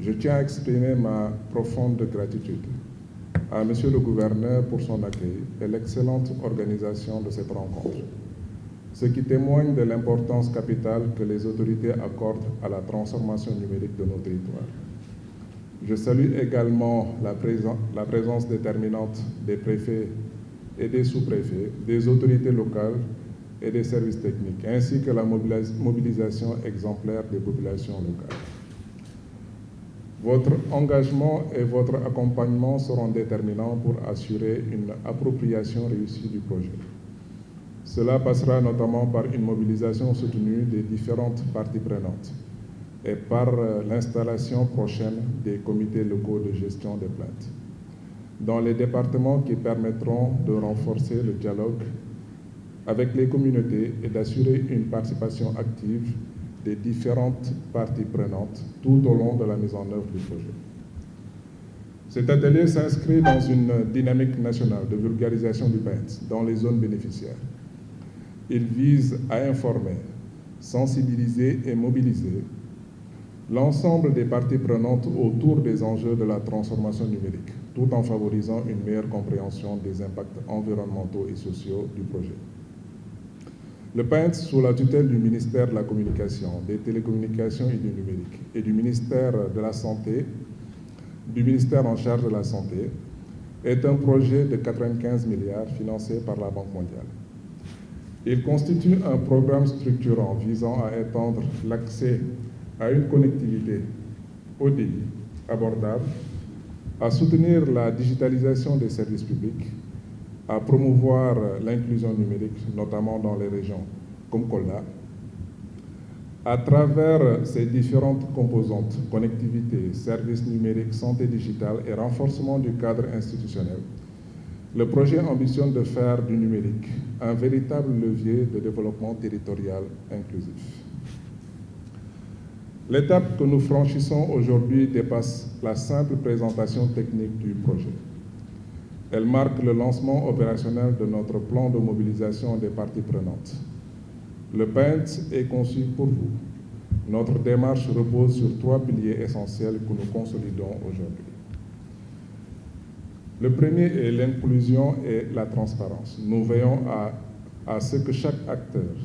Je tiens à exprimer ma profonde gratitude à Monsieur le Gouverneur pour son accueil et l'excellente organisation de cette rencontre, ce qui témoigne de l'importance capitale que les autorités accordent à la transformation numérique de nos territoires. Je salue également la présence déterminante des préfets et des sous-préfets, des autorités locales et des services techniques, ainsi que la mobilisation exemplaire des populations locales. Votre engagement et votre accompagnement seront déterminants pour assurer une appropriation réussie du projet. Cela passera notamment par une mobilisation soutenue des différentes parties prenantes et par l'installation prochaine des comités locaux de gestion des plaintes dans les départements qui permettront de renforcer le dialogue avec les communautés et d'assurer une participation active des différentes parties prenantes tout au long de la mise en œuvre du projet. Cet atelier s'inscrit dans une dynamique nationale de vulgarisation du PAINS dans les zones bénéficiaires. Il vise à informer, sensibiliser et mobiliser l'ensemble des parties prenantes autour des enjeux de la transformation numérique, tout en favorisant une meilleure compréhension des impacts environnementaux et sociaux du projet. Le PAINS, sous la tutelle du ministère de la Communication, des Télécommunications et du Numérique et du ministère de la Santé, du ministère en charge de la Santé, est un projet de 95 milliards financé par la Banque mondiale. Il constitue un programme structurant visant à étendre l'accès à une connectivité haut débit, abordable, à soutenir la digitalisation des services publics, à promouvoir l'inclusion numérique, notamment dans les régions comme Kolda. À travers ces différentes composantes, connectivité, services numériques, santé digitale et renforcement du cadre institutionnel, le projet ambitionne de faire du numérique un véritable levier de développement territorial inclusif. L'étape que nous franchissons aujourd'hui dépasse la simple présentation technique du projet. Elle marque le lancement opérationnel de notre plan de mobilisation des parties prenantes. Le PAINS est conçu pour vous. Notre démarche repose sur 3 piliers essentiels que nous consolidons aujourd'hui. Le premier est l'inclusion et la transparence. Nous veillons à ce que chaque acteur,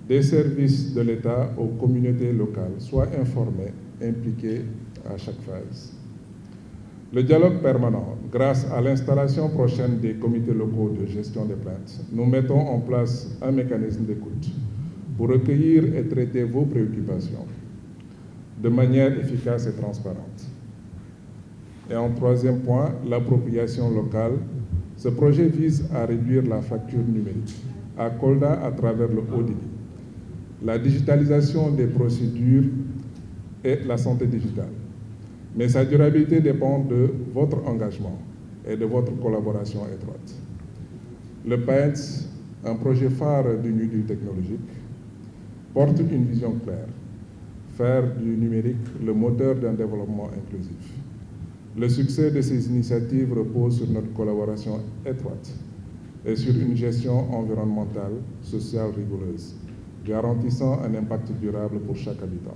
des services de l'État aux communautés locales, soit informé, impliqué à chaque phase. Le dialogue permanent, grâce à l'installation prochaine des comités locaux de gestion des plaintes, nous mettons en place un mécanisme d'écoute pour recueillir et traiter vos préoccupations de manière efficace et transparente. Et en troisième point, l'appropriation locale. Ce projet vise à réduire la fracture numérique à Kolda à travers le haut débit, la digitalisation des procédures et la santé digitale. Mais sa durabilité dépend de votre engagement et de votre collaboration étroite. Le PAINS, un projet phare du New Deal technologique, porte une vision claire, faire du numérique le moteur d'un développement inclusif. Le succès de ces initiatives repose sur notre collaboration étroite et sur une gestion environnementale, sociale rigoureuse, garantissant un impact durable pour chaque habitant.